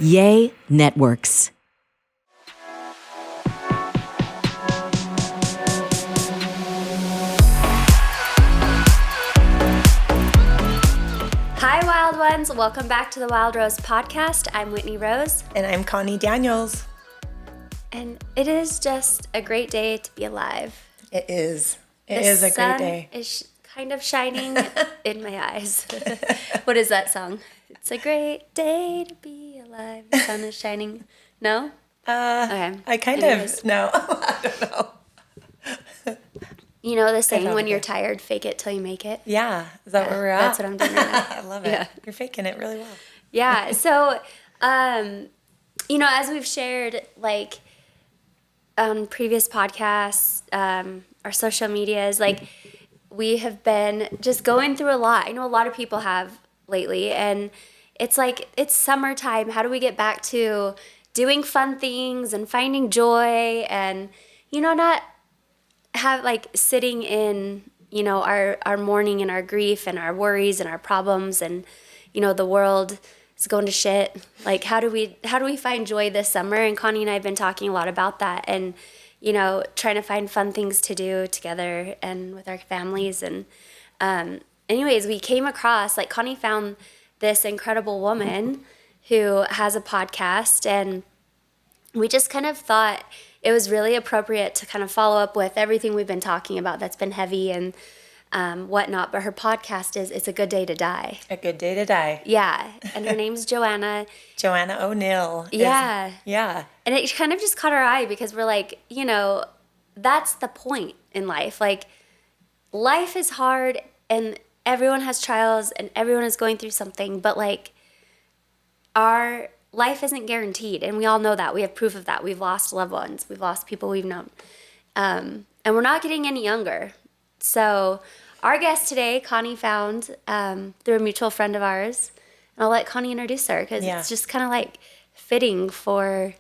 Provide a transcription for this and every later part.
Yay Networks. Hi, Wild Ones. Welcome back to the Wild Rose podcast. I'm Whitney Rose. And I'm Connie Daniels. And it is just a great day to be alive. It is. It is a great day. The sun is kind of shining in my eyes. What is that song? It's a great day to be alive. The sun is shining. No? Okay. I kind of, no. I don't know. You know the saying, when you're tired, fake it till you make it? Yeah. Is that where we're at? That's what I'm doing right now. I love it. Yeah. You're faking it really well. Yeah. So, you know, as we've shared, like, on previous podcasts, our social medias, like, we have been just going through a lot. I know a lot of people have lately, and it's like, it's summertime. How do we get back to doing fun things and finding joy and, you know, not have like sitting in, you know, our mourning and our grief and our worries and our problems and, you know, the world is going to shit. Like, how do we find joy this summer? And Connie and I have been talking a lot about that, and, you know, trying to find fun things to do together and with our families. And anyways, we came across, like, Connie found this incredible woman who has a podcast, and we just kind of thought it was really appropriate to kind of follow up with everything we've been talking about that's been heavy and whatnot. But her podcast is It's a Good Day to Die. A Good Day to Die. Yeah. And her name's Joanna. Joanna O'Neal. Yeah. Yeah. And it kind of just caught our eye because we're like, you know, that's the point in life. Like, life is hard and everyone has trials and everyone is going through something. But, like, our life isn't guaranteed, and we all know that. We have proof of that. We've lost loved ones. We've lost people we've known. And we're not getting any younger. So our guest today, Connie found through a mutual friend of ours. And I'll let Connie introduce her because it's just kind of like fitting for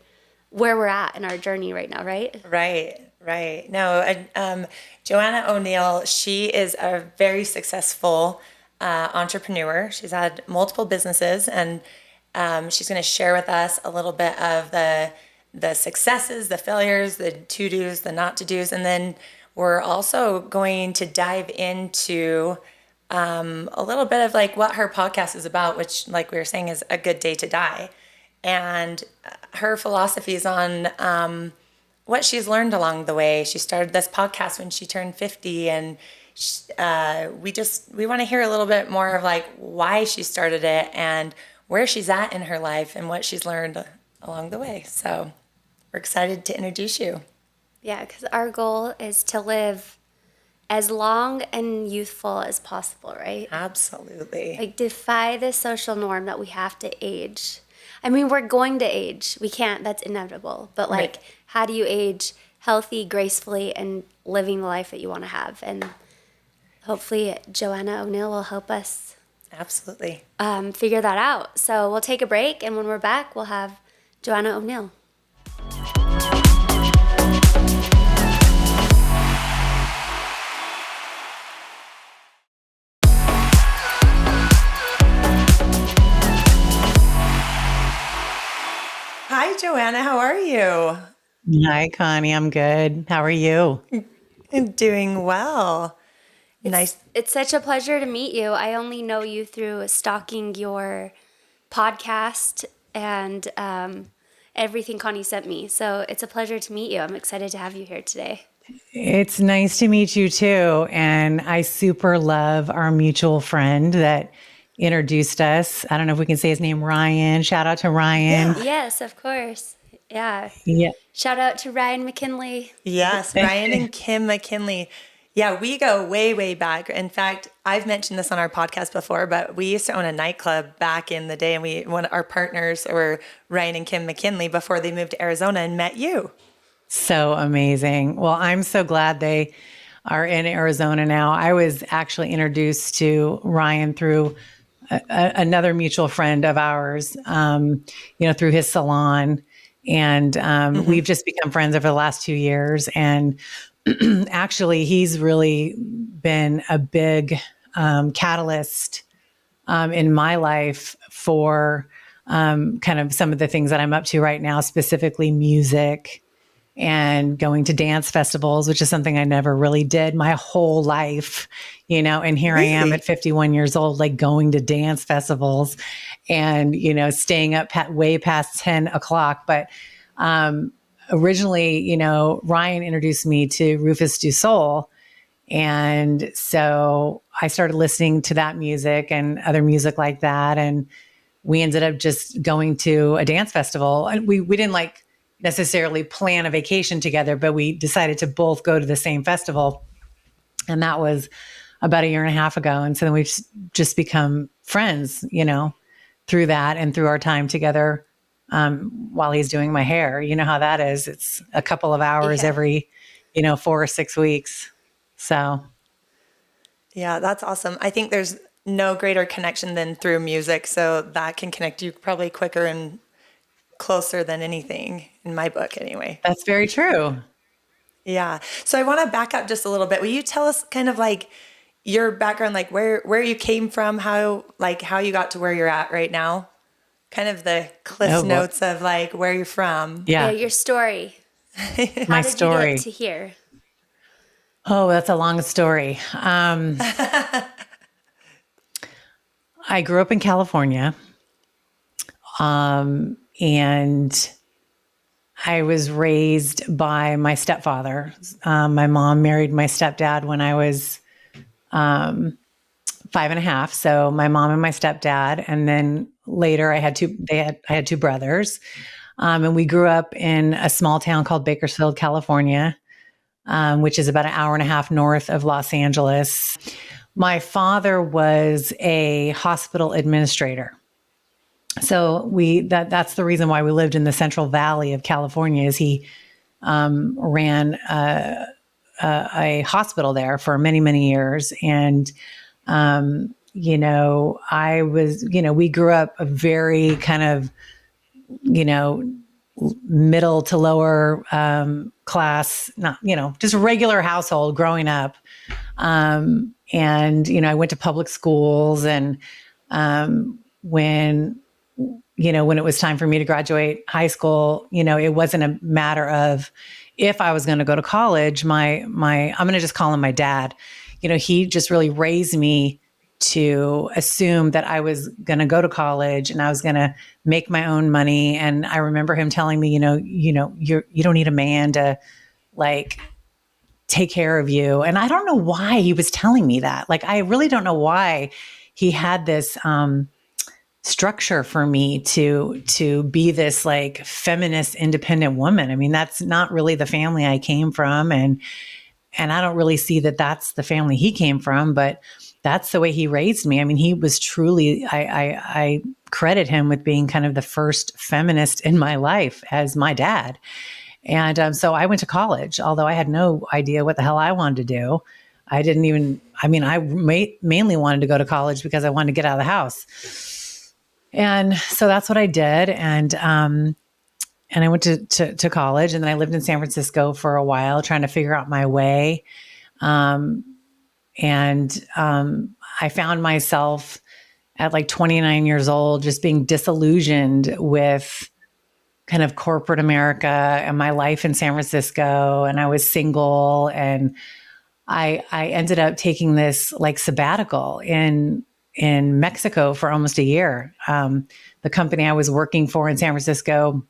where we're at in our journey right now, right? Right. No, Joanna O'Neal, she is a very successful entrepreneur. She's had multiple businesses, and she's going to share with us a little bit of the successes, the failures, the to-dos, the not-to-dos, and then we're also going to dive into a little bit of like what her podcast is about, which, like we were saying, is A Good Day to Die, and her philosophies on what she's learned along the way. She started this podcast when she turned 50, and we want to hear a little bit more of like why she started it and where she's at in her life and what she's learned along the way. So we're excited to introduce you. Yeah, because our goal is to live as long and youthful as possible, right? Absolutely. Like, defy the social norm that we have to age. I mean, we're going to age. We can't, that's inevitable. But, like, Right. How do you age healthy, gracefully, and living the life that you want to have? And hopefully Joanna O'Neal will help us Absolutely. figure that out. So we'll take a break, and when we're back, we'll have Joanna O'Neal. Hi, Joanna. How are you? Hi, Connie. I'm good. How are you? I'm doing well. Nice. It's such a pleasure to meet you. I only know you through stalking your podcast and everything Connie sent me. So it's a pleasure to meet you. I'm excited to have you here today. It's nice to meet you too. And I super love our mutual friend that introduced us. I don't know if we can say his name, Ryan. Shout out to Ryan. Yes, of course. Yeah. Yeah. Shout out to Ryan McKinley. Yes, Ryan and Kim McKinley. Yeah, we go way, way back. In fact, I've mentioned this on our podcast before, but we used to own a nightclub back in the day, and one of our partners were Ryan and Kim McKinley before they moved to Arizona and met you. So amazing. Well, I'm so glad they are in Arizona now. I was actually introduced to Ryan through another mutual friend of ours, through his salon. And we've just become friends over the last 2 years. And actually, he's really been a big catalyst in my life for kind of some of the things that I'm up to right now, specifically music and going to dance festivals, which is something I never really did my whole life, and here I am at 51 years old, like going to dance festivals and, staying up way past 10 o'clock. But, originally, Ryan introduced me to Rufus Du Sol. And so I started listening to that music and other music like that. And we ended up just going to a dance festival, and we didn't like necessarily plan a vacation together, but we decided to both go to the same festival. And that was about a year and a half ago. And so then we've just become friends, through that and through our time together while he's doing my hair. You know how that is. It's a couple of hours every, 4 or 6 weeks. So. Yeah, that's awesome. I think there's no greater connection than through music. So that can connect you probably quicker and closer than anything in my book anyway. That's very true. Yeah. So I want to back up just a little bit. Will you tell us kind of like your background, like where you came from, how you got to where you're at right now? Kind of the cliff notes of like where you're from. Yeah, your story. My story. You get to here? Oh, that's a long story. I grew up in California, and I was raised by my stepfather. My mom married my stepdad when I was 5 and a half. So my mom and my stepdad, and then later I had two brothers, and we grew up in a small town called Bakersfield, California, which is about an hour and a half north of Los Angeles. My father was a hospital administrator. So that's the reason why we lived in the Central Valley of California, is he ran a hospital there for many, many years. And, we grew up a very kind of, middle to lower class, not, just a regular household growing up. And, I went to public schools, and when it was time for me to graduate high school, it wasn't a matter of if I was going to go to college. I'm going to just call him my dad. He just really raised me to assume that I was going to go to college and I was going to make my own money. And I remember him telling me, you don't need a man to like take care of you. And I don't know why he was telling me that. Like, I really don't know why he had this, structure for me to be this like feminist, independent woman. I mean, that's not really the family I came from. And I don't really see that that's the family he came from, but that's the way he raised me. I mean, he was truly, I credit him with being kind of the first feminist in my life as my dad. And so I went to college, although I had no idea what the hell I wanted to do. I mainly wanted to go to college because I wanted to get out of the house. And so that's what I did. And I went to college, and then I lived in San Francisco for a while trying to figure out my way. I found myself at like 29 years old, just being disillusioned with kind of corporate America and my life in San Francisco. And I was single, and I ended up taking this like sabbatical in Mexico for almost a year. The company I was working for in San Francisco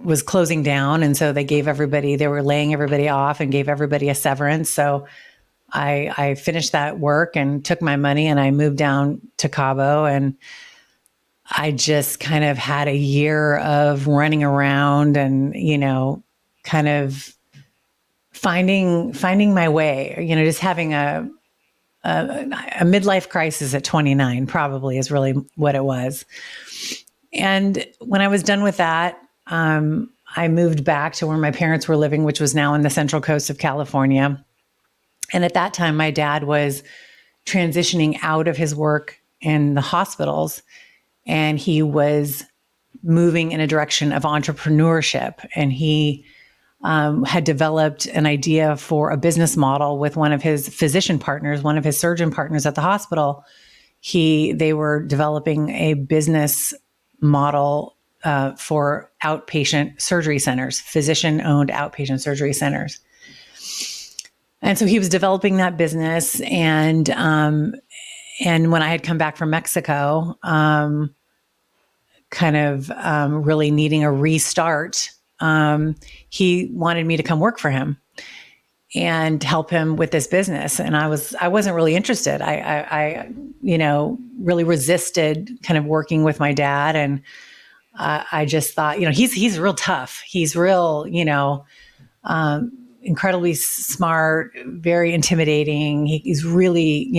was closing down. And so they were laying everybody off and gave everybody a severance. So I finished that work and took my money, and I moved down to Cabo, and I just kind of had a year of running around and, kind of finding my way, just having a midlife crisis at 29 probably is really what it was. And when I was done with that, I moved back to where my parents were living, which was now in the Central Coast of California. And at that time, my dad was transitioning out of his work in the hospitals, and he was moving in a direction of entrepreneurship. And he had developed an idea for a business model with one of his physician partners, one of his surgeon partners at the hospital. they were developing a business model for outpatient surgery centers, physician-owned outpatient surgery centers. And so he was developing that business, and when I had come back from Mexico, really needing a restart, he wanted me to come work for him and help him with this business. And I wasn't really interested. I really resisted kind of working with my dad. And I just thought, he's real tough. He's real, incredibly smart, very intimidating. He's really,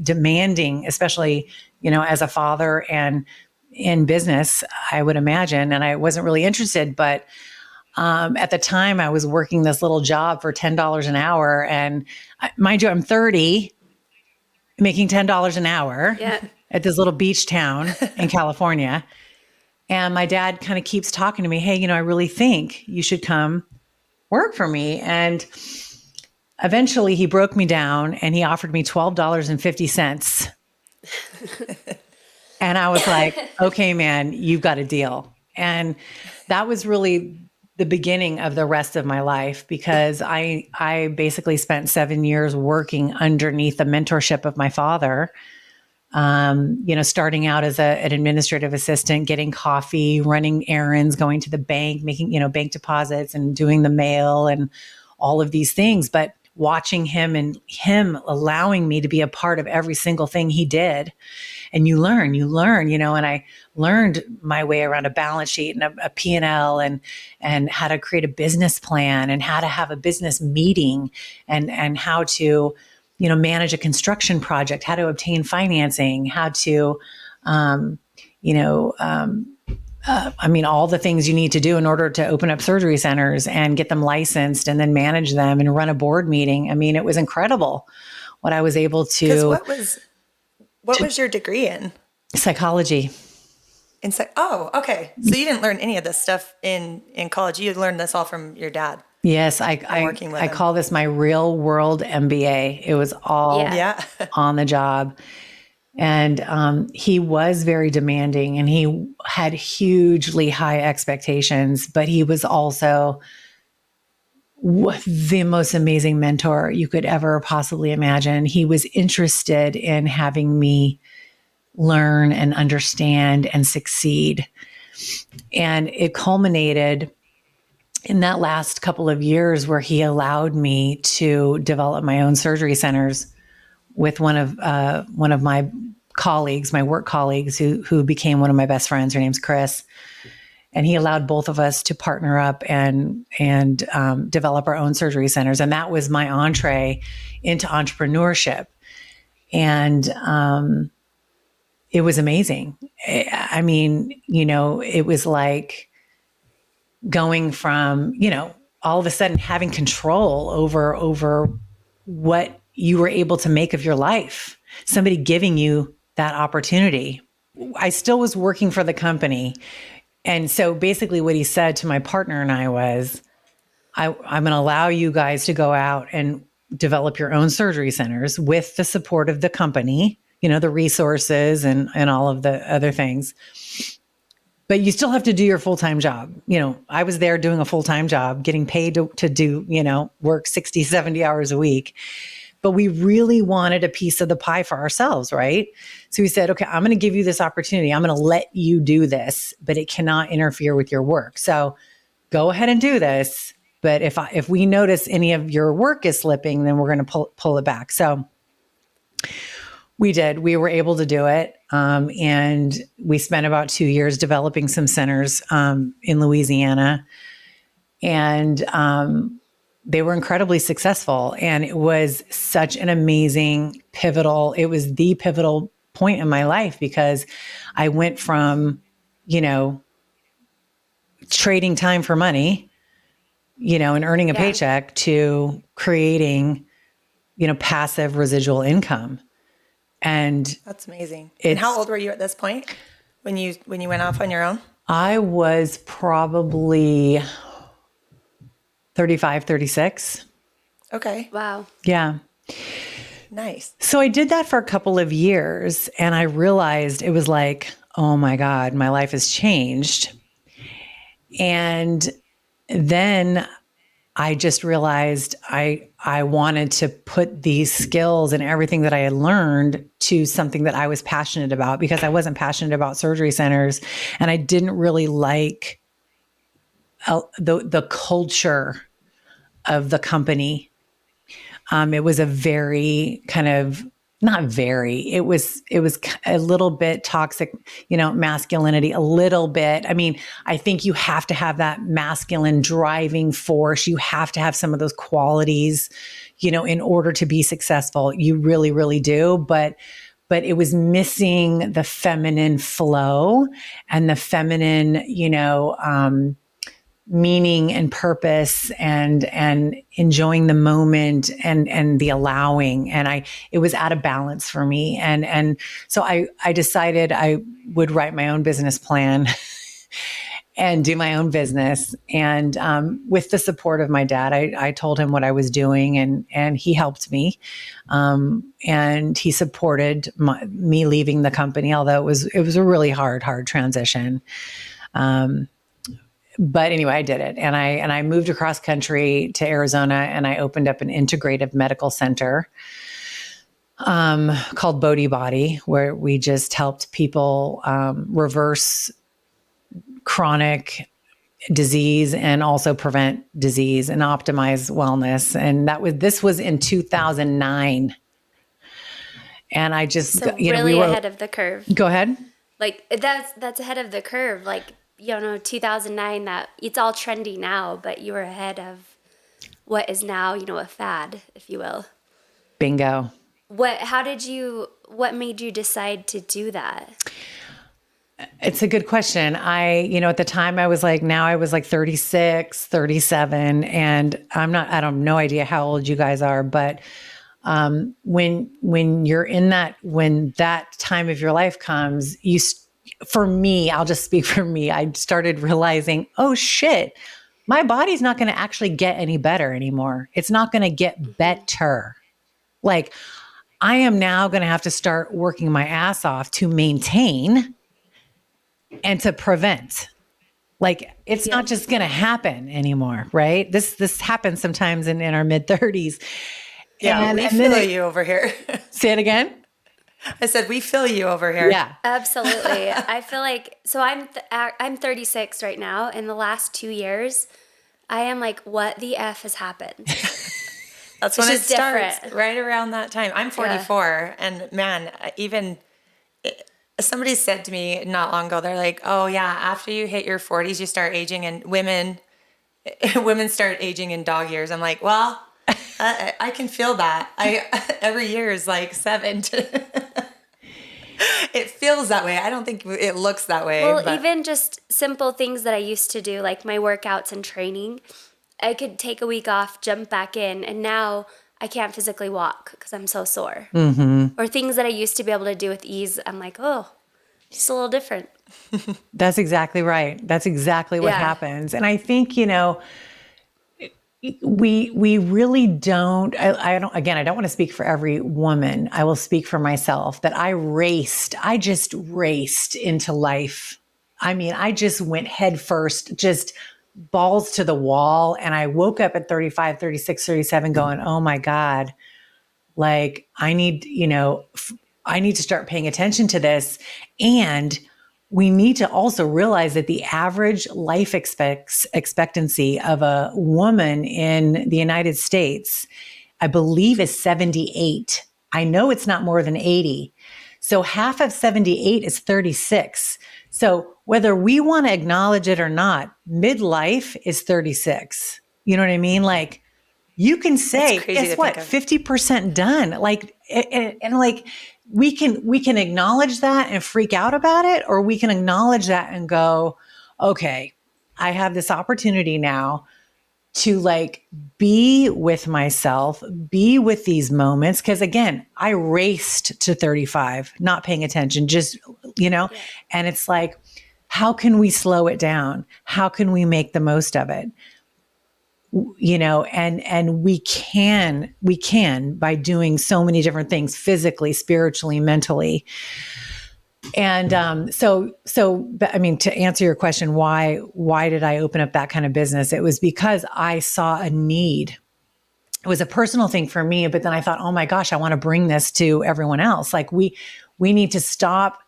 demanding, especially, as a father and in business, I would imagine. And I wasn't really interested, but at the time I was working this little job for $10 an hour. And mind you, I'm 30, making $10 an hour at this little beach town in California. And my dad kind of keeps talking to me, hey, I really think you should come work for me. And eventually he broke me down and he offered me $12.50. And I was like, okay, man, you've got a deal. And that was really the beginning of the rest of my life, because I basically spent 7 years working underneath the mentorship of my father. Starting out as an administrative assistant, getting coffee, running errands, going to the bank, making, bank deposits and doing the mail and all of these things, but watching him and him allowing me to be a part of every single thing he did. And you learn, and I learned my way around a balance sheet and a P&L and how to create a business plan and how to have a business meeting and how to, manage a construction project, how to obtain financing, how to, all the things you need to do in order to open up surgery centers and get them licensed and then manage them and run a board meeting. I mean, it was incredible what I was able to. What was your degree in? Psychology. Oh, okay. So you didn't learn any of this stuff in college. You learned this all from your dad. Yes, I call this my real world MBA. It was all on the job. And he was very demanding and he had hugely high expectations, but he was also the most amazing mentor you could ever possibly imagine. He was interested in having me learn and understand and succeed. And it culminated in that last couple of years where he allowed me to develop my own surgery centers with one of my colleagues, my work colleagues, who became one of my best friends. Her name's Chris. And he allowed both of us to partner up and develop our own surgery centers. And that was my entree into entrepreneurship. And it was amazing. I mean, it was like going from, all of a sudden having control over what you were able to make of your life, somebody giving you that opportunity. I still was working for the company. And so basically what he said to my partner and I was, I'm going to allow you guys to go out and develop your own surgery centers with the support of the company, the resources and all of the other things. But you still have to do your full-time job. I was there doing a full-time job, getting paid to do, work 60, 70 hours a week. But we really wanted a piece of the pie for ourselves, right? So we said, okay, I'm going to give you this opportunity. I'm going to let you do this, but it cannot interfere with your work. So go ahead and do this. But if we notice any of your work is slipping, then we're going to pull it back. So we did. We were able to do it. And we spent about 2 years developing some centers in Louisiana. And they were incredibly successful. And it was such an amazing it was the pivotal point in my life, because I went from, trading time for money, and earning a paycheck to creating, passive residual income. And that's amazing. And how old were you at this point when you went off on your own? I was probably 35, 36. Okay. Wow. Yeah. Nice. So I did that for a couple of years, and I realized it was like, oh my God, my life has changed. And then I just realized I wanted to put these skills and everything that I had learned to something that I was passionate about, because I wasn't passionate about surgery centers, and I didn't really like the culture of the company. It was a very kind of, not very, it was a little bit toxic, masculinity, a little bit. I mean, I think you have to have that masculine driving force. You have to have some of those qualities, in order to be successful. You really, really do. But it was missing the feminine flow and the feminine, meaning and purpose and enjoying the moment and the allowing. And it was out of balance for me. And so I decided I would write my own business plan and do my own business. And with the support of my dad, I told him what I was doing, and he helped me. And he supported me leaving the company, although it was a really hard transition. But anyway, I did it, and I moved across country to Arizona, and I opened up an integrative medical center called Bodhi Body, where we just helped people reverse chronic disease and also prevent disease and optimize wellness. And this was in 2009, and I just So really ahead of the curve. Go ahead. Like that's ahead of the curve. Like, 2009, that it's all trendy now, but you were ahead of what is now, a fad, if you will. Bingo. What made you decide to do that? It's a good question. At the time I was like 36, 37, and I don't no idea how old you guys are, but when you're in when that time of your life comes, for me, I'll just speak for me. I started realizing, oh shit, my body's not going to actually get any better anymore. It's not going to get better. Like, I am now going to have to start working my ass off to maintain and to prevent. Like, it's not just going to happen anymore, right? This happens sometimes in our mid 30s. Yeah, we feel you over here. Say it again. I said, we feel you over here. Yeah, absolutely. I feel like, so I'm 36 right now. In the last 2 years, I am like, what the F has happened? That's when it starts, right around that time. I'm 44, and man, somebody said to me not long ago, they're like, oh yeah, after you hit your 40s, you start aging, and women start aging in dog years. I'm like, well, I can feel that. Every year is like 7 to it feels that way. I don't think it looks that way. Well, even just simple things that I used to do, like my workouts and training, I could take a week off, jump back in, and now I can't physically walk because I'm so sore. Mm-hmm. Or things that I used to be able to do with ease, I'm like, oh, just a little different. That's exactly right. That's exactly what happens. And I think, we really don't, I don't want to speak for every woman. I will speak for myself that I just raced into life. I mean, I just went head first, just balls to the wall. And I woke up at 35, 36, 37 going, oh my God, like I need to start paying attention to this. And we need to also realize that the average life expectancy of a woman in the United States, I believe, is 78. I know it's not more than 80. So half of 78 is 36. So whether we want to acknowledge it or not, midlife is 36. You know what I mean? Like, you can say, guess what? 50% done. Like, and like, we can acknowledge that and freak out about it, or we can acknowledge that and go, okay, I have this opportunity now to like be with myself, be with these moments. Cause again, I raced to 35, not paying attention, just, and it's like, how can we slow it down? How can we make the most of it? and we can by doing so many different things physically, spiritually, mentally. And so I mean, to answer your question, why did I open up that kind of business? It was because I saw a need. It was a personal thing for me, but then I thought, oh my gosh, I want to bring this to everyone else. Like we need to stop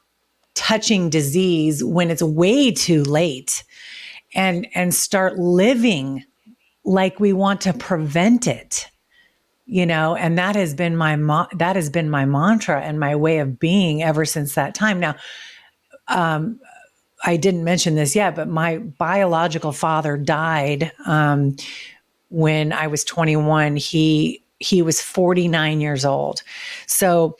touching disease when it's way too late, and start living like we want to prevent it. And that has been my mantra and my way of being ever since that time. Now, I didn't mention this yet, but my biological father died when I was 21. He was 49 years old. So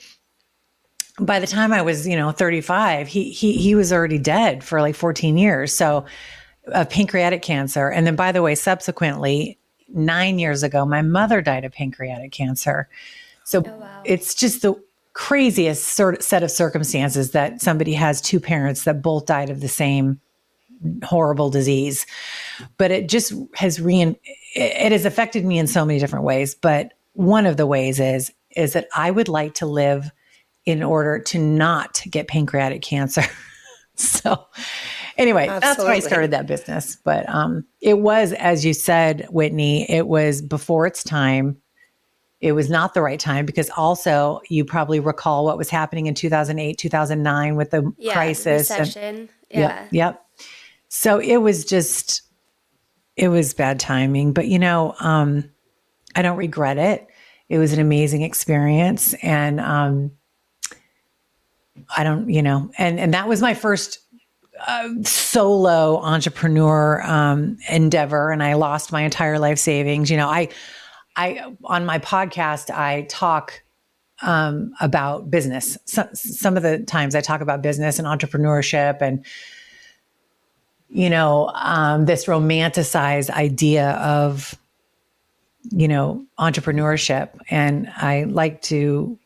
by the time I was, 35, he was already dead for like 14 years. So of pancreatic cancer. And then, by the way, subsequently, 9 years ago, my mother died of pancreatic cancer. So It's just the craziest set of circumstances that somebody has two parents that both died of the same horrible disease. But it just has it has affected me in so many different ways. But one of the ways is that I would like to live in order to not get pancreatic cancer. So anyway, That's why I started that business. But it was, as you said, Whitney, it was before its time. It was not the right time because also you probably recall what was happening in 2008, 2009 with the crisis. Recession. Yep. So it was bad timing, but I don't regret it. It was an amazing experience. And I don't, and that was my first solo entrepreneur endeavor. And I lost my entire life savings. I on my podcast, I talk about business. Some of the times I talk about business and entrepreneurship and, this romanticized idea of, entrepreneurship. And I like to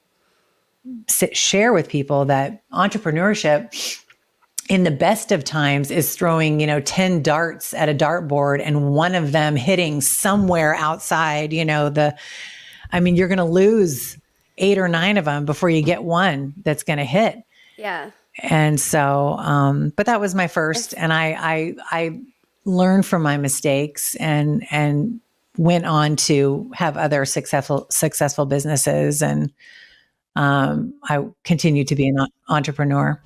share with people that entrepreneurship in the best of times is throwing, 10 darts at a dartboard and one of them hitting somewhere outside, you're going to lose 8 or 9 of them before you get one that's going to hit. Yeah. And so, but that was my first, and I learned from my mistakes and went on to have other successful businesses. And I continue to be an entrepreneur.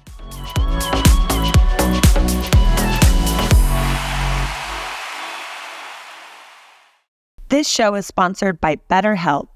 This show is sponsored by BetterHelp.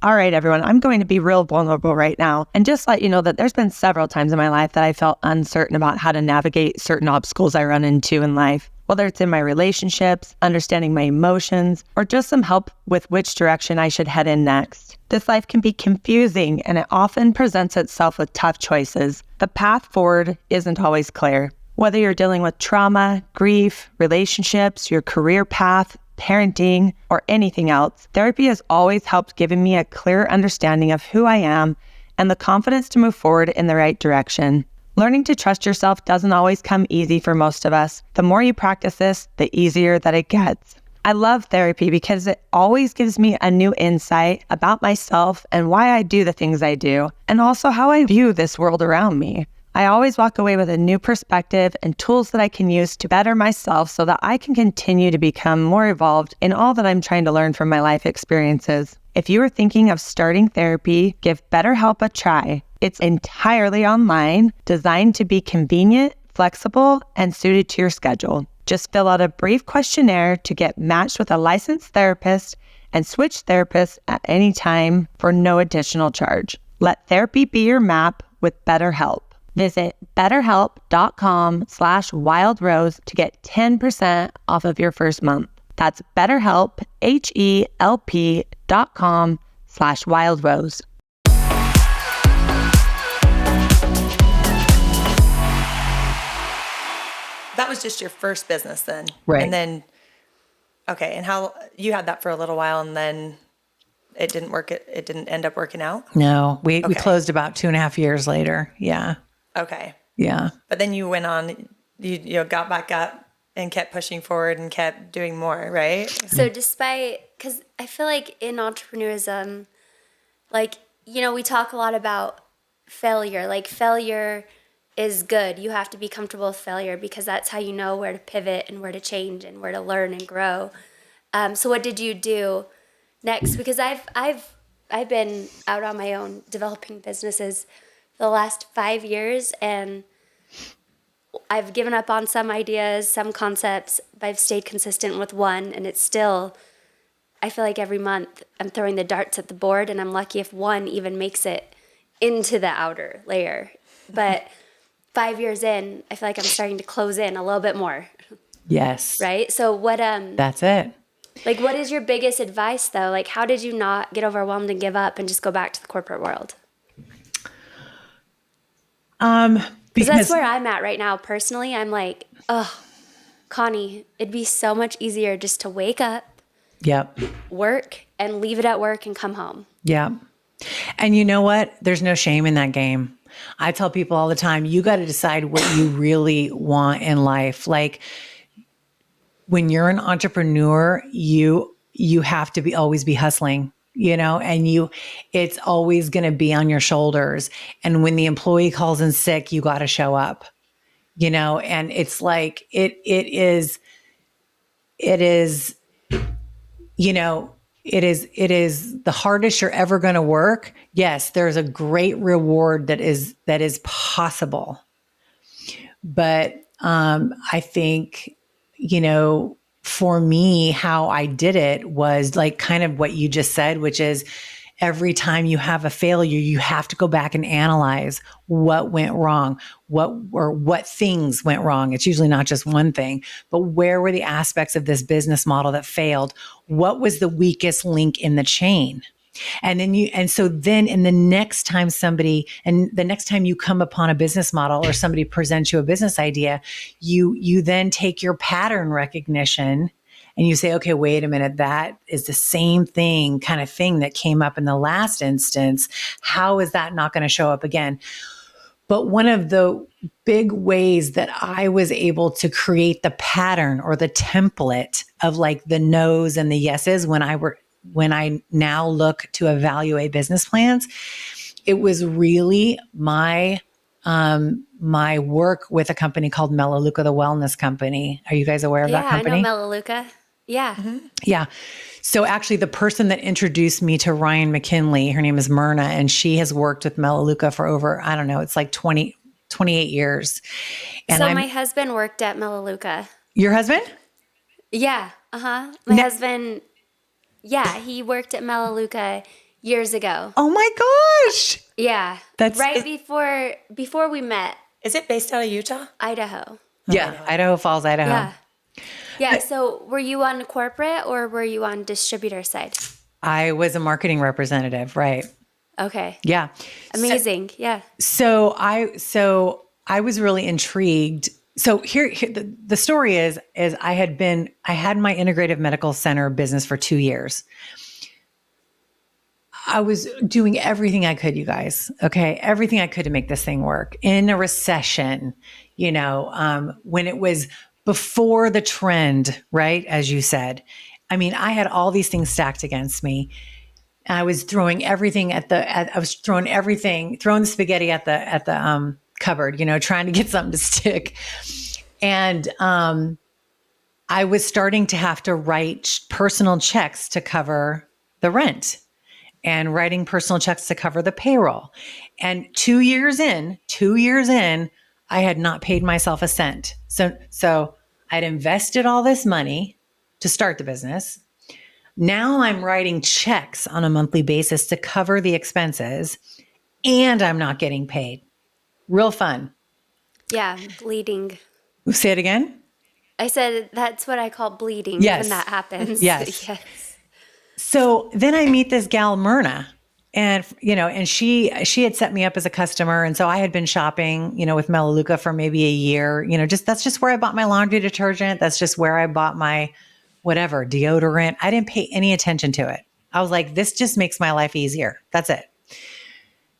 All right, everyone, I'm going to be real vulnerable right now and just let you know that there's been several times in my life that I felt uncertain about how to navigate certain obstacles I run into in life, whether it's in my relationships, understanding my emotions, or just some help with which direction I should head in next. This life can be confusing and it often presents itself with tough choices. The path forward isn't always clear. Whether you're dealing with trauma, grief, relationships, your career path, parenting, or anything else, therapy has always helped giving me a clear understanding of who I am and the confidence to move forward in the right direction. Learning to trust yourself doesn't always come easy for most of us. The more you practice this, the easier that it gets. I love therapy because it always gives me a new insight about myself and why I do the things I do, and also how I view this world around me. I always walk away with a new perspective and tools that I can use to better myself so that I can continue to become more evolved in all that I'm trying to learn from my life experiences. If you are thinking of starting therapy, give BetterHelp a try. It's entirely online, designed to be convenient, flexible, and suited to your schedule. Just fill out a brief questionnaire to get matched with a licensed therapist and switch therapists at any time for no additional charge. Let therapy be your map with BetterHelp. Visit betterhelp.com/wildrose to get 10% off of your first month. That's BetterHelp, HELP.com/wildrose. That was just your first business then. Right. And then, okay. And how you had that for a little while and then it didn't work. It didn't end up working out. No, we closed about 2.5 years later. Yeah. Okay. Yeah. But then you went on, you got back up and kept pushing forward and kept doing more, right? So because I feel like in entrepreneurism, like, we talk a lot about failure. Like, failure is good. You have to be comfortable with failure because that's how you know where to pivot and where to change and where to learn and grow. So what did you do next? Because I've been out on my own developing businesses for the last 5 years, and I've given up on some ideas, some concepts, but I've stayed consistent with one, and it's still, I feel like every month I'm throwing the darts at the board, and I'm lucky if one even makes it into the outer layer. But 5 years in, I feel like I'm starting to close in a little bit more. Yes. Right? So That's it. like, what is your biggest advice though? Like, how did you not get overwhelmed and give up and just go back to the corporate world? Because that's where I'm at right now. Personally, I'm like, oh, Connie, it'd be so much easier just to wake up, Yep. work, and leave it at work and come home. Yeah. And you know what? There's no shame in that game. I tell people all the time, you got to decide what you really want in life. Like, when you're an entrepreneur, you have to always be hustling, and it's always going to be on your shoulders. And when the employee calls in sick, you got to show up, and it's like, it is, it is the hardest you're ever going to work. Yes, there's a great reward that is possible. But I think, for me, how I did it was like kind of what you just said, which is every time you have a failure, you have to go back and analyze what went wrong, what things went wrong. It's usually not just one thing, but where were the aspects of this business model that failed? What was the weakest link in the chain? And so then in the next time you come upon a business model or somebody presents you a business idea, you then take your pattern recognition and you say, okay, wait a minute, that is the same kind of thing that came up in the last instance. How is that not going to show up again? But one of the big ways that I was able to create the pattern or the template of like the no's and the yeses when I now look to evaluate business plans, it was really my work with a company called Melaleuca, the wellness company. Are you guys aware of that company? Yeah, I know Melaleuca. Yeah. Mm-hmm. Yeah. So actually the person that introduced me to Ryan McKinley, her name is Myrna, and she has worked with Melaleuca for over, I don't know, it's like 28 years. And so my husband worked at Melaleuca. Your husband? Yeah. Uh-huh. My husband, yeah, he worked at Melaleuca years ago. Oh my gosh. Yeah. Before we met. Is it based out of Utah? Idaho. Yeah. Idaho Falls, Idaho. Yeah. Yeah. So were you on corporate or were you on distributor side? I was a marketing representative, right? Okay. Yeah. Amazing. Yeah. So I was really intrigued. So here the story is I had my integrative medical center business for 2 years. I was doing everything I could, you guys. Okay. Everything I could to make this thing work in a recession, when it was before the trend, right? As you said, I mean, I had all these things stacked against me. And I was throwing everything throwing the spaghetti at the cupboard, trying to get something to stick. And I was starting to have to write personal checks to cover the rent and writing personal checks to cover the payroll. And 2 years in, I had not paid myself a cent. So I'd invested all this money to start the business. Now I'm writing checks on a monthly basis to cover the expenses, and I'm not getting paid. Real fun. Yeah. Bleeding. Say it again. I said, that's what I call bleeding Yes. when that happens. Yes. Yes. So then I meet this gal, Myrna, and, and she had set me up as a customer. And so I had been shopping, with Melaleuca for maybe a year, that's just where I bought my laundry detergent. That's just where I bought my whatever deodorant. I didn't pay any attention to it. I was like, this just makes my life easier. That's it.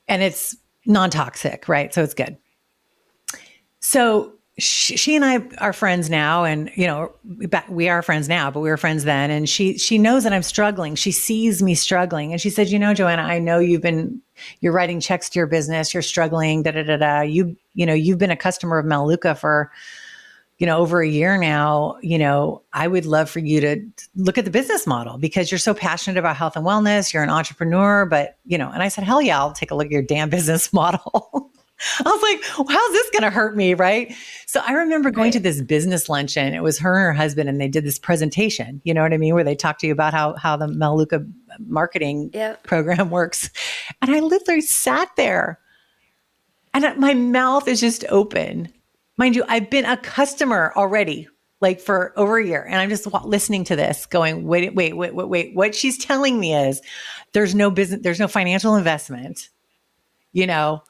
And it's non-toxic, right? So it's good. So she and I are friends now, and we are friends now, but we were friends then. And she knows that I'm struggling. She sees me struggling, and she said, Joanna, I know you're writing checks to your business. You're struggling. Da da da da. You've been a customer of Melaleuca for over a year now. I would love for you to look at the business model because you're so passionate about health and wellness. You're an entrepreneur, but and I said, hell yeah, I'll take a look at your damn business model. I was like, well, how's this going to hurt me? Right. So I remember going to this business luncheon. It was her and her husband, and they did this presentation, you know what I mean? Where they talked to you about how the Melaleuca marketing program works. And I literally sat there and my mouth is just open. Mind you, I've been a customer already, like for over a year. And I'm just listening to this going, wait. What she's telling me is there's no business, there's no financial investment, Yep.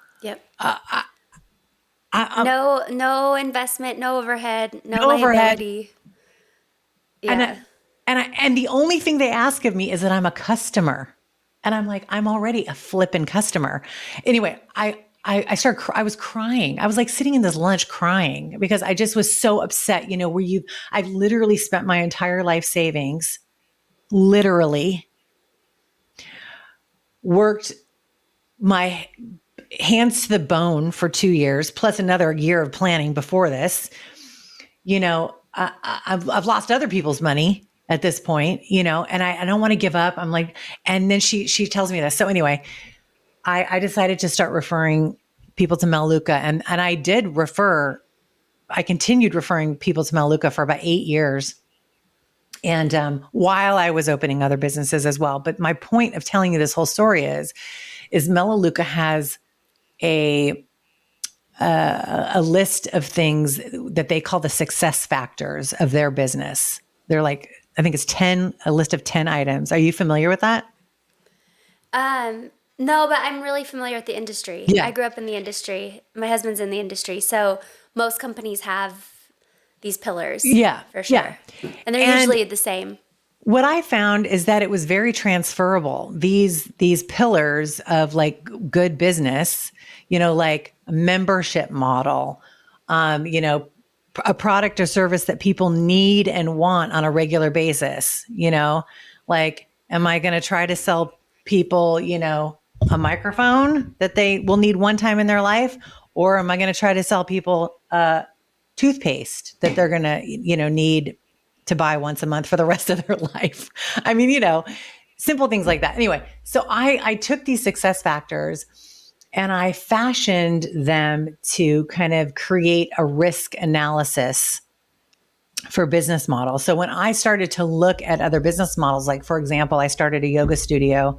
No investment, no overhead, no liability. Yeah. And the only thing they ask of me is that I'm a customer. And I'm like, I'm already a flippin' customer. Anyway, I was crying. I was like sitting in this lunch crying because I just was so upset, I've literally spent my entire life savings, literally worked my hands to the bone for 2 years, plus another year of planning before this. I've lost other people's money at this point, and I don't want to give up. I'm like, and then she tells me this. So anyway, I decided to start referring people to Melaleuca, and I continued referring people to Melaleuca for about 8 years. And while I was opening other businesses as well. But my point of telling you this whole story is Melaleuca has a list of things that they call the success factors of their business. They're like, I think it's a list of 10 items. Are you familiar with that? No, but I'm really familiar with the industry. Yeah. I grew up in the industry. My husband's in the industry. So most companies have these pillars. Yeah. For sure. Yeah. And they're usually the same. What I found is that it was very transferable. These pillars of like good business, like a membership model, a product or service that people need and want on a regular basis, like, am I going to try to sell people, a microphone that they will need one time in their life? Or am I going to try to sell people toothpaste that they're going to, need to buy once a month for the rest of their life? I mean, simple things like that. Anyway, so I took these success factors and I fashioned them to kind of create a risk analysis for business models. So when I started to look at other business models, like for example, I started a yoga studio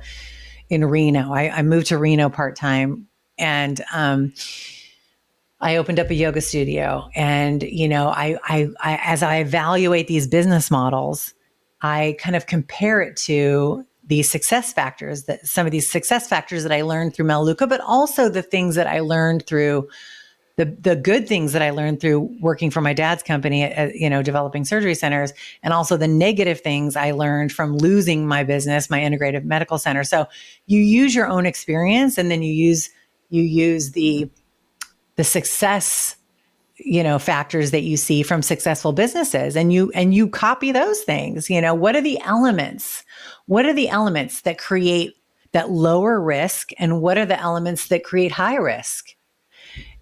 in Reno. I moved to Reno part-time, and I opened up a yoga studio. And, I as I evaluate these business models, I kind of compare it to the success factors, that some of these success factors that I learned through Melaleuca, but also the things that I learned through the good things that I learned through working for my dad's company, developing surgery centers, and also the negative things I learned from losing my business, my integrative medical center. So you use your own experience, and then you use the success, factors that you see from successful businesses, and you copy those things. What are the elements? What are the elements that create that lower risk, and what are the elements that create high risk?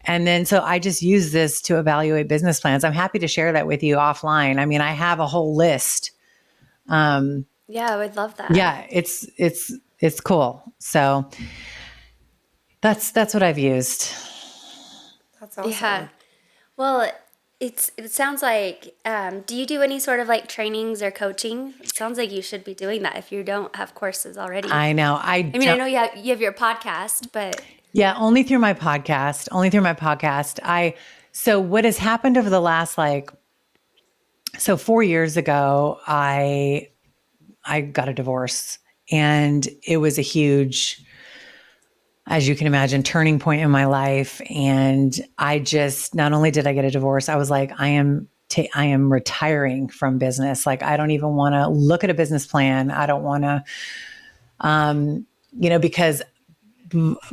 And then, so I just use this to evaluate business plans. I'm happy to share that with you offline. I mean, I have a whole list. Yeah, I would love that. Yeah, it's cool. So that's what I've used. That's awesome. Yeah. Well, it sounds like, do you do any sort of like trainings or coaching? It sounds like you should be doing that if you don't have courses already. I know. I know you have your podcast, but. Yeah, only through my podcast. So what has happened over the last 4 years ago, I got a divorce, and it was a huge, as you can imagine, turning point in my life. And I just, not only did I get a divorce, I was like, I am retiring from business. Like, I don't even want to look at a business plan. I don't want to, because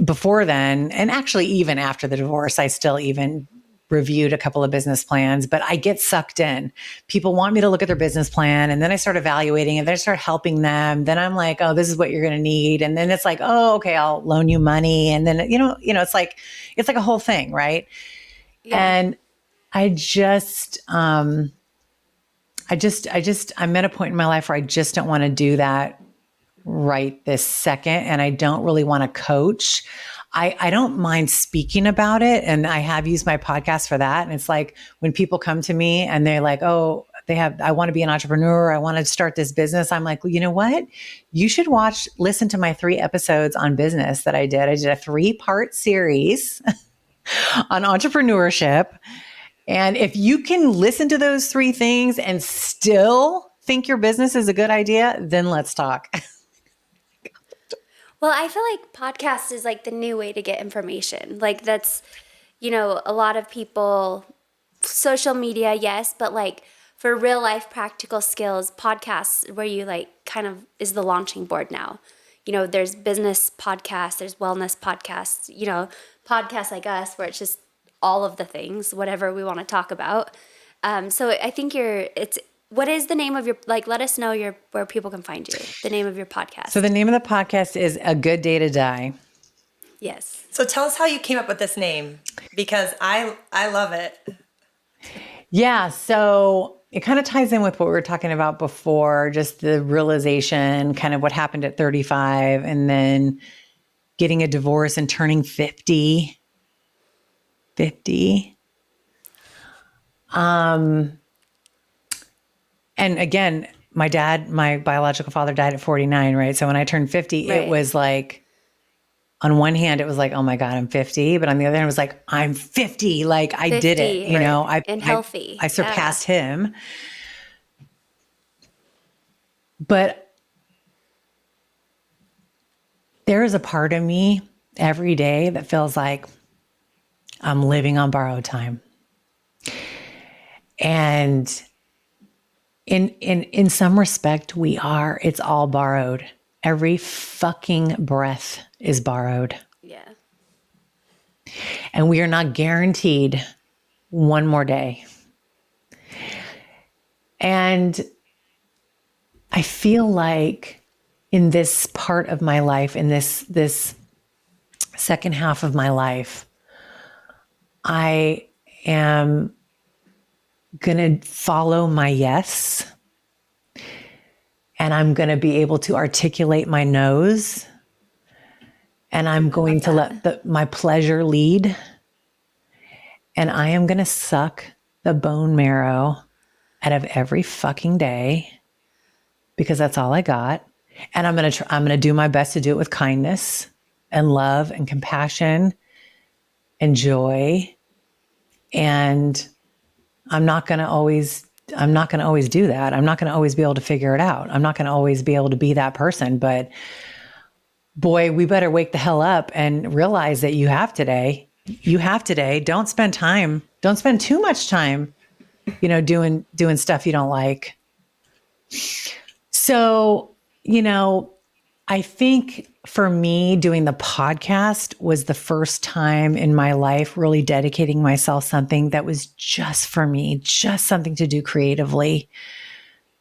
before then, and actually even after the divorce, I still even reviewed a couple of business plans, but I get sucked in. People want me to look at their business plan, and then I start evaluating and then I start helping them. Then I'm like, oh, this is what you're going to need. And then it's like, oh, okay, I'll loan you money. And then, it's like a whole thing. Right. Yeah. And I'm at a point in my life where I just don't want to do that right this second. And I don't really want to coach. I don't mind speaking about it. And I have used my podcast for that. And it's like when people come to me and they're like, oh, I want to be an entrepreneur. I want to start this business. I'm like, well, you know what? You should listen to my 3 episodes on business that I did. I did a 3-part series on entrepreneurship. And if you can listen to those 3 things and still think your business is a good idea, then let's talk. Well, I feel like podcast is like the new way to get information. Like that's, a lot of people, social media, yes, but like for real life practical skills, podcasts where you like kind of is the launching board now. There's business podcasts, there's wellness podcasts, podcasts like us where it's just all of the things, whatever we want to talk about. So I think what is the name of your, like, let us know where people can find you, the name of your podcast. So the name of the podcast is A Good Day to Die. Yes. So tell us how you came up with this name, because I love it. Yeah. So it kind of ties in with what we were talking about before, just the realization, kind of what happened at 35 and then getting a divorce and turning 50. And again, my biological father died at 49, right? So when I turned 50, Right. It was like, on one hand, it was like, oh my God, I'm 50. But on the other hand, it was like, I'm 50. Like I did it, 50, right. I And healthy. I surpassed him. But there is a part of me every day that feels like I'm living on borrowed time. And in some respect, we are. It's all borrowed. Every fucking breath is borrowed. Yeah. And we are not guaranteed one more day. And I feel like in this part of my life, in this second half of my life, I am going to follow my yes. And I'm going to be able to articulate my no's. And I'm going to let my pleasure lead. And I am going to suck the bone marrow out of every fucking day because that's all I got. And I'm going to do my best to do it with kindness and love and compassion and joy. And I'm not going to always do that. I'm not going to always be able to figure it out. I'm not going to always be able to be that person, but boy, we better wake the hell up and realize that you have today. Don't spend too much time, doing stuff you don't like. So, I think for me, doing the podcast was the first time in my life really dedicating myself something that was just for me, just something to do creatively,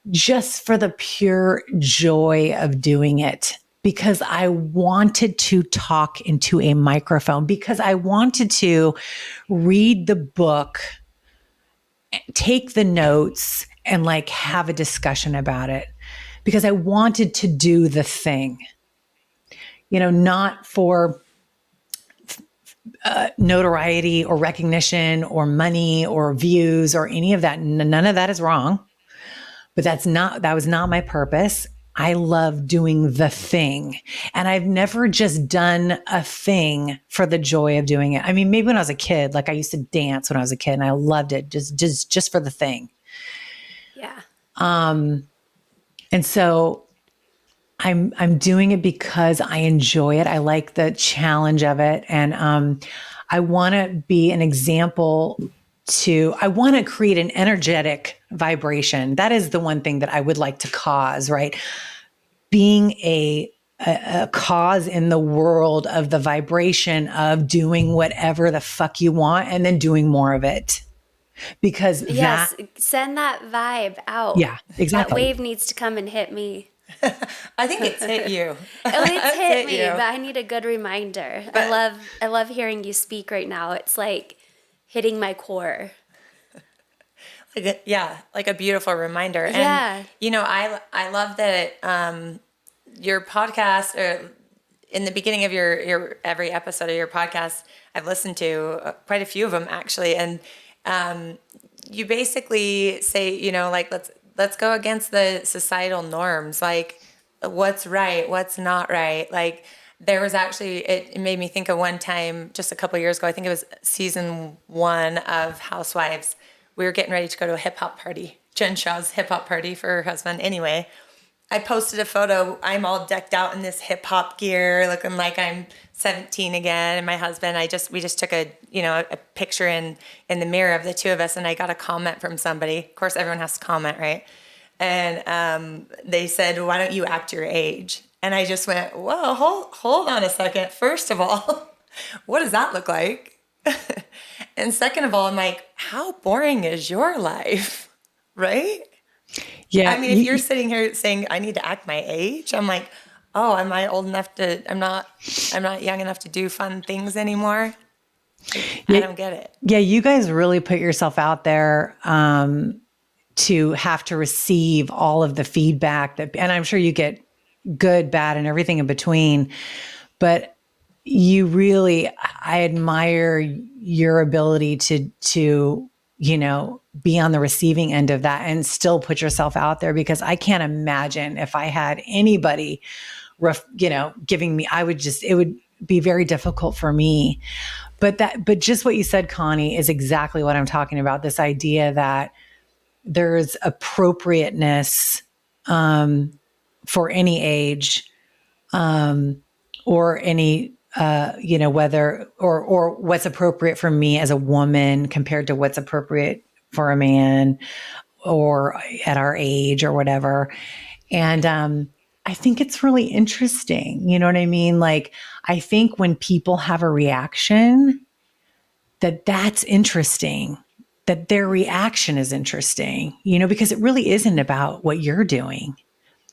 just for the pure joy of doing it. Because I wanted to talk into a microphone, because I wanted to read the book, take the notes, and like have a discussion about it. Because I wanted to do the thing, not for notoriety or recognition or money or views or any of that. None of that is wrong, but that was not my purpose. I love doing the thing. And I've never just done a thing for the joy of doing it. I mean, maybe when I was a kid, like I used to dance when I was a kid and I loved it just for the thing. Yeah. And so I'm doing it because I enjoy it. I like the challenge of it. And I want to be an example I want to create an energetic vibration. That is the one thing that I would like to cause, right? Being a a cause in the world of the vibration of doing whatever the fuck you want and then doing more of it. Because that, Yes, send that vibe out. yeah, That exactly. wave needs to come and hit me. I think it's hit you. Oh, it's hit me, you. but I need a good reminder. But- I love hearing you speak right now. It's like hitting my core. Yeah, like a beautiful reminder. Yeah. And you know, I love that your podcast, or in the beginning of your every episode of your podcast, I've listened to quite a few of them actually, and you basically say, you know, like let's go against the societal norms, like what's right, what's not right. Like there was actually, it made me think of one time just a couple of years ago, I think it was season 1 of Housewives. We were getting ready to go to a hip hop party, Jen Shaw's hip hop party for her husband. Anyway, I posted a photo. I'm all decked out in this hip hop gear, looking like I'm 17 again. And my husband, we just took a picture in the mirror of the two of us. And I got a comment from somebody. Of course, everyone has to comment, right? And they said, "Why don't you act your age?" And I just went, "Whoa, hold on a second. First of all, what does that look like? And second of all, I'm like, how boring is your life?" Right? Yeah. I mean, if you're sitting here saying I need to act my age, I'm like, oh, am I old enough to? I'm not young enough to do fun things anymore. I don't get it. Yeah, you guys really put yourself out there to have to receive all of the feedback and I'm sure you get good, bad, and everything in between. But you really, I admire your ability to be on the receiving end of that and still put yourself out there, because I can't imagine if I had anybody, giving me, it would be very difficult for me. But just what you said, Connie, is exactly what I'm talking about. This idea that there's appropriateness for any age, or any, whether or what's appropriate for me as a woman compared to what's appropriate for a man or at our age or whatever. And I think it's really interesting. You know what I mean? Like, I think when people have a reaction, that's interesting, that their reaction is interesting, because it really isn't about what you're doing.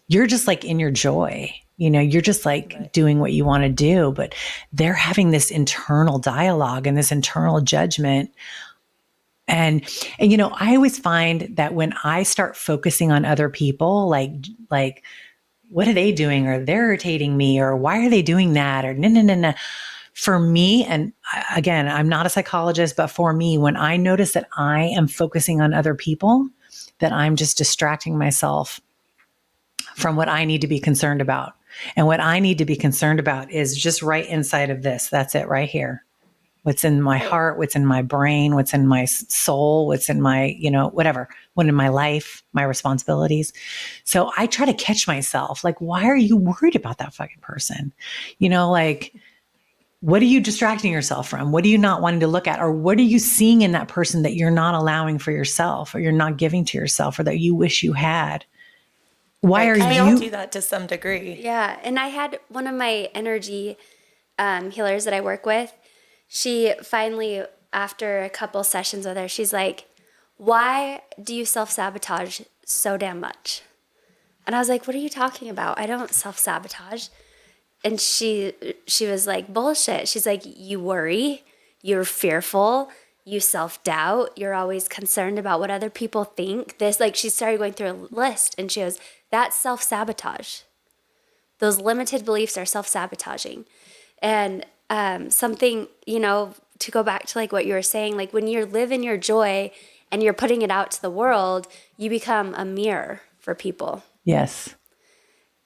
You're just like in your joy, you're just like doing what you want to do, but they're having this internal dialogue and this internal judgment. And I always find that when I start focusing on other people, like, what are they doing? Or they're irritating me, or why are they doing that? Or no. For me, and again, I'm not a psychologist, but for me, when I notice that I am focusing on other people, that I'm just distracting myself from what I need to be concerned about. And what I need to be concerned about is just right inside of this. That's it right here. What's in my heart, what's in my brain, what's in my soul, what's in my, whatever, what in my life, my responsibilities. So I try to catch myself. Like, why are you worried about that fucking person? Like, what are you distracting yourself from? What are you not wanting to look at? Or what are you seeing in that person that you're not allowing for yourself, or you're not giving to yourself, or that you wish you had? Why are We you? all do that to some degree. Yeah. And I had one of my energy healers that I work with. She finally, after a couple sessions with her, she's like, "Why do you self-sabotage so damn much?" And I was like, "What are you talking about? I don't self-sabotage." And she was like, "Bullshit." She's like, "You worry, you're fearful, you self-doubt, you're always concerned about what other people think." She started going through a list, and she goes, "That's self-sabotage. Those limited beliefs are self-sabotaging." And something, to go back to like what you were saying, like when you live in your joy and you're putting it out to the world, you become a mirror for people. Yes.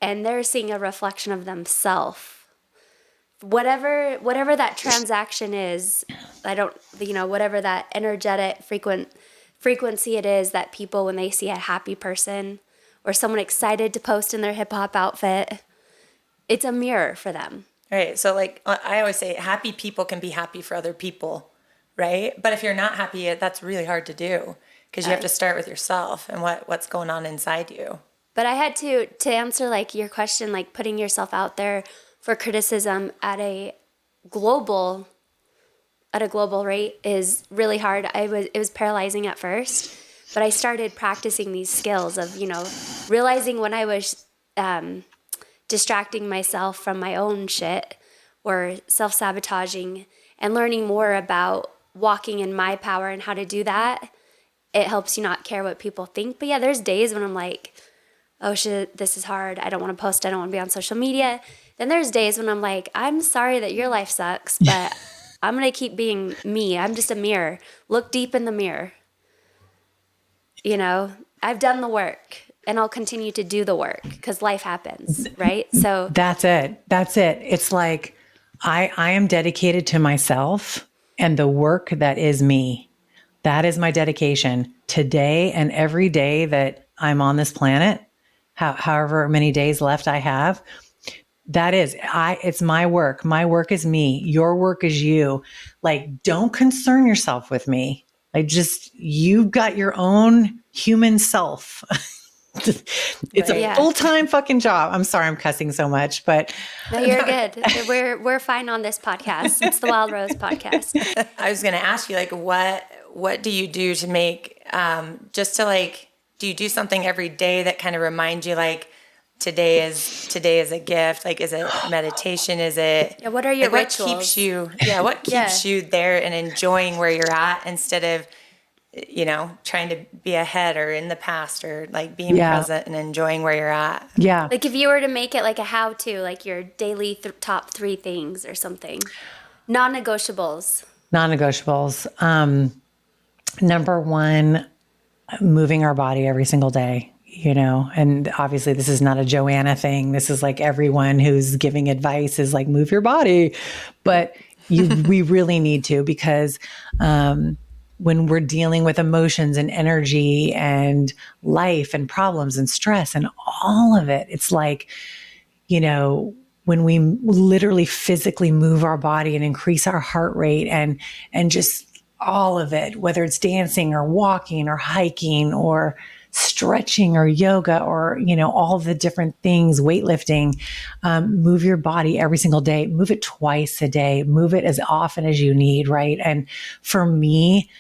And they're seeing a reflection of themselves. Whatever that transaction is, whatever that energetic frequency it is that people, when they see a happy person or someone excited to post in their hip hop outfit, it's a mirror for them. Right. So like I always say, happy people can be happy for other people, right? But if you're not happy, that's really hard to do, because you have to start with yourself and what's going on inside you. But I had to answer like your question, like putting yourself out there for criticism at a global rate is really hard. It was paralyzing at first, but I started practicing these skills of, realizing when I was distracting myself from my own shit or self-sabotaging, and learning more about walking in my power and how to do that. It helps you not care what people think. But yeah, there's days when I'm like, oh shit, this is hard. I don't want to post. I don't want to be on social media. Then there's days when I'm like, I'm sorry that your life sucks, but I'm going to keep being me. I'm just a mirror. Look deep in the mirror. I've done the work and I'll continue to do the work because life happens, right? So that's it. It's like, I am dedicated to myself and the work that is me. That is my dedication today and every day that I'm on this planet, however many days left I have. It's my work. My work is me. Your work is you. Like, don't concern yourself with me. You've got your own human self. It's a full-time fucking job. I'm sorry I'm cussing so much, but no, you're good. We're fine on this podcast. It's the Wild Rose podcast. I was going to ask you, like, what do you do to make, do you do something every day that kind of reminds you, like, today is a gift? Like, is it meditation? Is it, what are your rituals? What keeps you there and enjoying where you're at instead of, trying to be ahead or in the past, or like being present and enjoying where you're at? Yeah. Like if you were to make it like a how-to, like your daily top 3 things or something. Non-negotiables. Number 1, moving our body every single day, and obviously this is not a Joanna thing. This is like everyone who's giving advice is like, move your body, but we really need to, because, when we're dealing with emotions and energy and life and problems and stress and all of it, it's like, when we literally physically move our body and increase our heart rate and just all of it, whether it's dancing or walking or hiking or stretching or yoga or, all the different things, weightlifting, move your body every single day, move it twice a day, move it as often as you need. Right. And for me,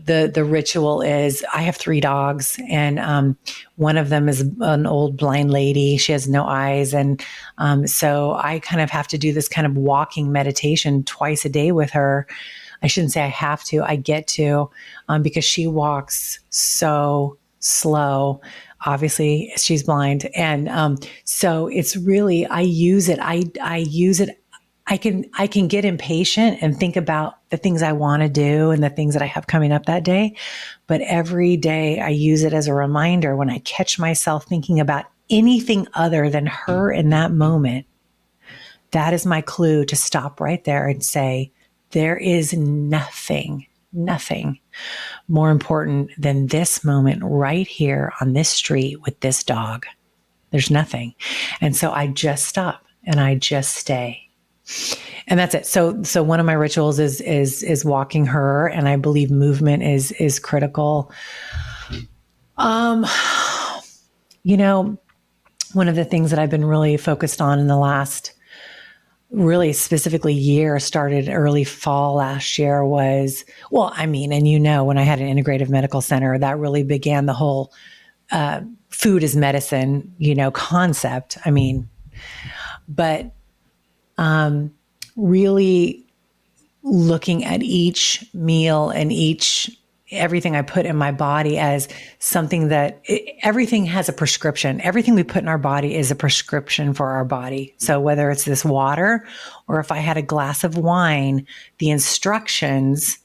the ritual is, I have 3 dogs, and one of them is an old blind lady. She has no eyes. And so I kind of have to do this kind of walking meditation twice a day with her. I shouldn't say I have to, I get to, because she walks so slow. Obviously she's blind. And so it's really, I use it. I can get impatient and think about the things I want to do and the things that I have coming up that day. But every day I use it as a reminder when I catch myself thinking about anything other than her in that moment. That is my clue to stop right there and say, there is nothing more important than this moment right here on this street with this dog. There's nothing. And so I just stop and I just stay. And that's it. So one of my rituals is walking her, and I believe movement is critical. One of the things that I've been really focused on in the last, really specifically year, started early fall last year, was, when I had an integrative medical center, that really began the whole food is medicine, concept. But really looking at each meal and everything I put in my body as something that everything has a prescription. Everything we put in our body is a prescription for our body. So whether it's this water, or if I had a glass of wine, the instructions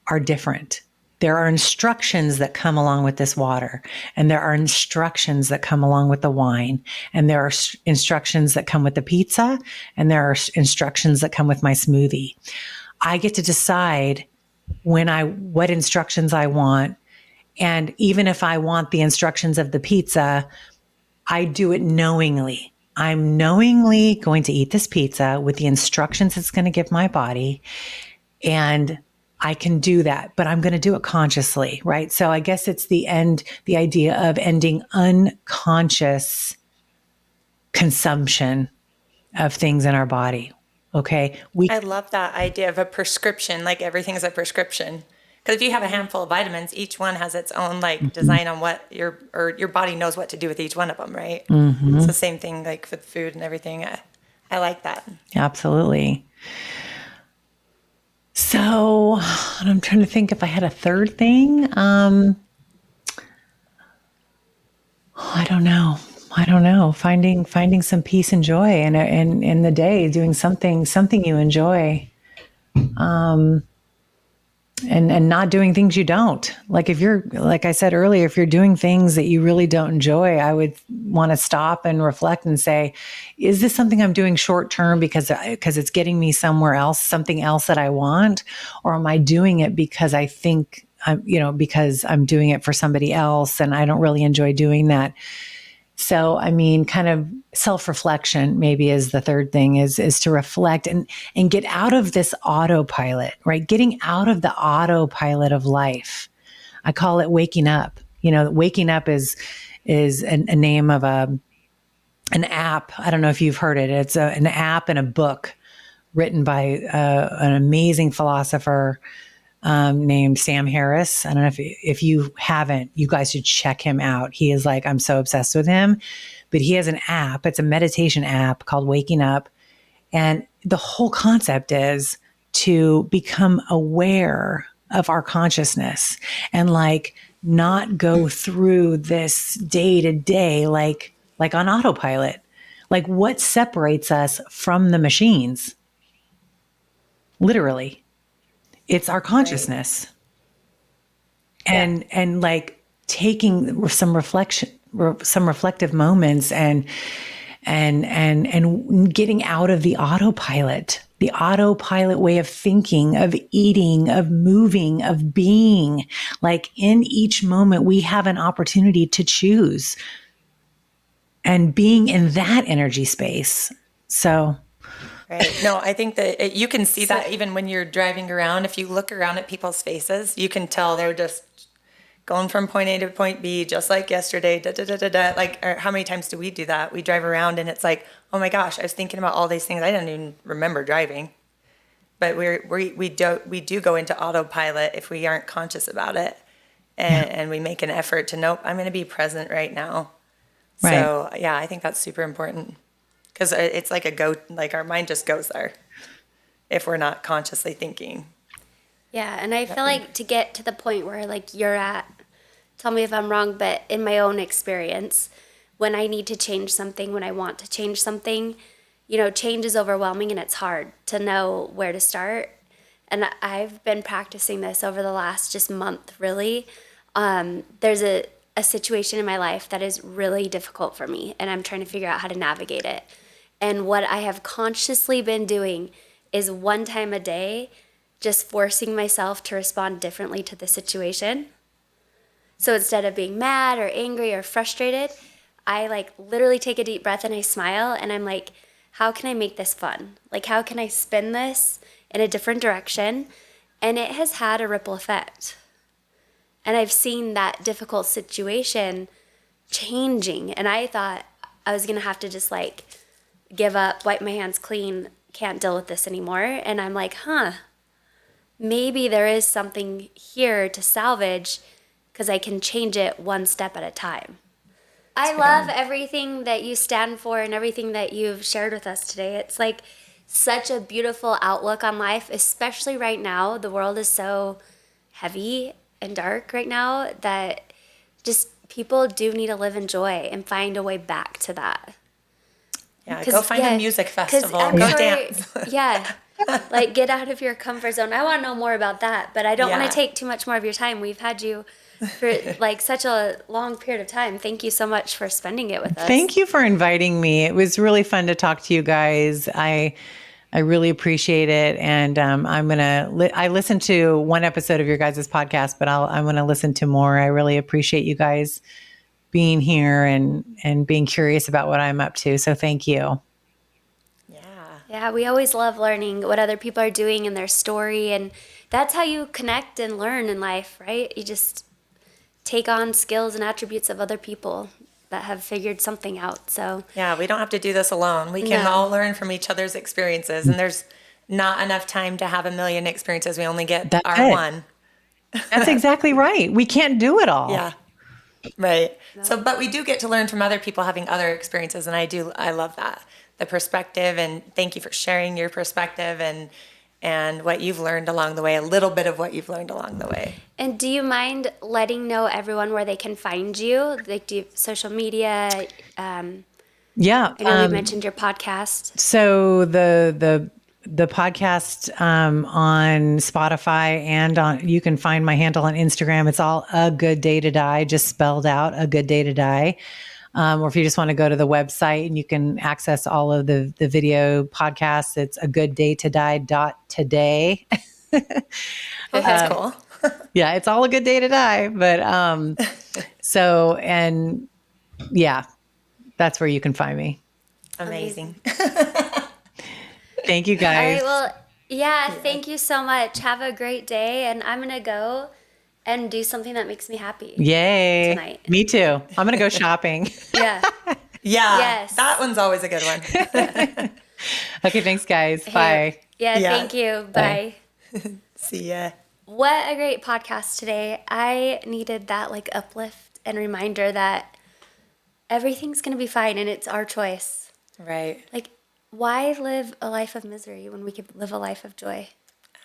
are different. There are instructions that come along with this water, and there are instructions that come along with the wine, and there are instructions that come with the pizza, and there are instructions that come with my smoothie. I get to decide what instructions I want. And even if I want the instructions of the pizza, I do it knowingly. I'm knowingly going to eat this pizza with the instructions it's going to give my body. And I can do that, but I'm going to do it consciously, right? So I guess it's the idea of ending unconscious consumption of things in our body. Okay. I love that idea of a prescription, like everything's a prescription. Because if you have a handful of vitamins, each one has its own like design on what your body knows what to do with each one of them, right? So same thing like with food and everything. I like that. Absolutely. So I'm trying to think if I had a third thing. I don't know. Finding some peace and joy in the day, doing something you enjoy. And not doing things you don't. Like if you're, like I said earlier, if you're doing things that you really don't enjoy, I would want to stop and reflect and say, is this something I'm doing short term because it's getting me somewhere else, something else that I want? Or am I doing it because I think because I'm doing it for somebody else and I don't really enjoy doing that? So, I mean, kind of self-reflection maybe is the third thing is to reflect and get out of this autopilot, right? Getting out of the autopilot of life. I call it waking up. Waking up is a name of an app. I don't know if you've heard it. It's an app and a book written by an amazing philosopher named Sam Harris. I don't know if you haven't, you guys should check him out. He is like, I'm so obsessed with him, but he has an app. It's a meditation app called Waking Up. And the whole concept is to become aware of our consciousness and like not go through this day to day, like on autopilot. Like what separates us from the machines? Literally. It's our consciousness. Right. And like taking some reflective moments and getting out of the autopilot way of thinking, of eating, of moving, of being. Like in each moment, we have an opportunity to choose and being in that energy space. So. Right. No, I think that you can see that even when you're driving around. If you look around at people's faces, you can tell they're just going from point A to point B, just like yesterday. Da, da, da, da, da. Like, how many times do we do that? We drive around and it's like, oh my gosh, I was thinking about all these things I didn't even remember driving. But we do go into autopilot if we aren't conscious about it, and we make an effort to nope, I'm going to be present right now. Right. So yeah, I think that's super important. Because it's like our mind just goes there if we're not consciously thinking. Yeah, and I feel like to get to the point where like you're at, tell me if I'm wrong, but in my own experience, when I need to change something, when I want to change something, change is overwhelming and it's hard to know where to start. And I've been practicing this over the last just month, really. There's a situation in my life that is really difficult for me, and I'm trying to figure out how to navigate it. And what I have consciously been doing is one time a day, just forcing myself to respond differently to the situation. So instead of being mad or angry or frustrated, I like literally take a deep breath and I smile and I'm like, how can I make this fun? Like, how can I spin this in a different direction? And it has had a ripple effect. And I've seen that difficult situation changing. And I thought I was going to have to just like give up, wipe my hands clean, can't deal with this anymore. And I'm like, maybe there is something here to salvage because I can change it one step at a time. I love everything that you stand for and everything that you've shared with us today. It's like such a beautiful outlook on life, especially right now. The world is so heavy and dark right now that just people do need to live in joy and find a way back to that. Yeah, go find a music festival. Go dance. Yeah, like get out of your comfort zone. I want to know more about that, but I don't want to take too much more of your time. We've had you for like such a long period of time. Thank you so much for spending it with us. Thank you for inviting me. It was really fun to talk to you guys. I really appreciate it. And I listened to one episode of your guys' podcast, but I'm going to listen to more. I really appreciate you guys being here and being curious about what I'm up to. So thank you. Yeah, we always love learning what other people are doing and their story and that's how you connect and learn in life, right? You just take on skills and attributes of other people that have figured something out. So Yeah, we don't have to do this alone. We can No. all learn from each other's experiences, and there's not enough time to have a million experiences. We only get That's our it. one. That's exactly right. We can't do it all. Yeah. Right. So, but we do get to learn from other people having other experiences, and I love that. The perspective, and thank you for sharing your perspective and what you've learned along the way, a little bit of what you've learned along the way. And do you mind letting know everyone where they can find you? Like, do you social media? Yeah. I know you mentioned your podcast. So the podcast on Spotify and you can find my handle on Instagram. It's all A Good Day to Die, just spelled out, A Good Day to Die. Or if you just want to go to the website and you can access all of the video podcasts, it's agoodDayToDie.today. That's cool. Yeah, it's all a good day to die. But that's where you can find me. Amazing. Thank you All guys. right. Well, yeah. Thank you so much. Have a great day, and I'm gonna go and do something that makes me happy. Yay. Tonight. Me too. I'm going to go shopping. Yeah. Yeah. Yes. That one's always a good one. Okay, thanks guys. Bye. Yeah. Yeah. Thank you. Bye. See ya. What a great podcast today. I needed that like uplift and reminder that everything's gonna be fine, and it's our choice. Right. Like, why live a life of misery when we could live a life of joy?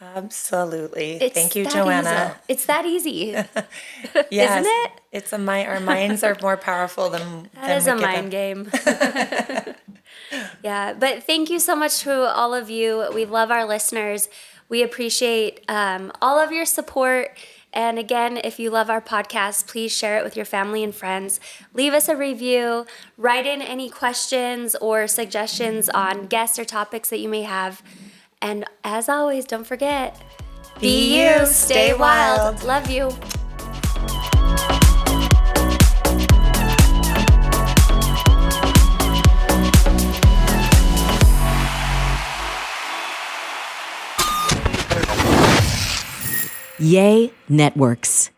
Absolutely. It's Thank you, that Joanna. easy. It's that easy. Yes. Isn't it? It's our minds are more powerful than That is we a give mind them. game. Yeah, but thank you so much to all of you. We love our listeners. We appreciate all of your support. And again, if you love our podcast, please share it with your family and friends. Leave us a review. Write in any questions or suggestions on guests or topics that you may have. And as always, don't forget, be you, stay wild. Love you. Yay Networks.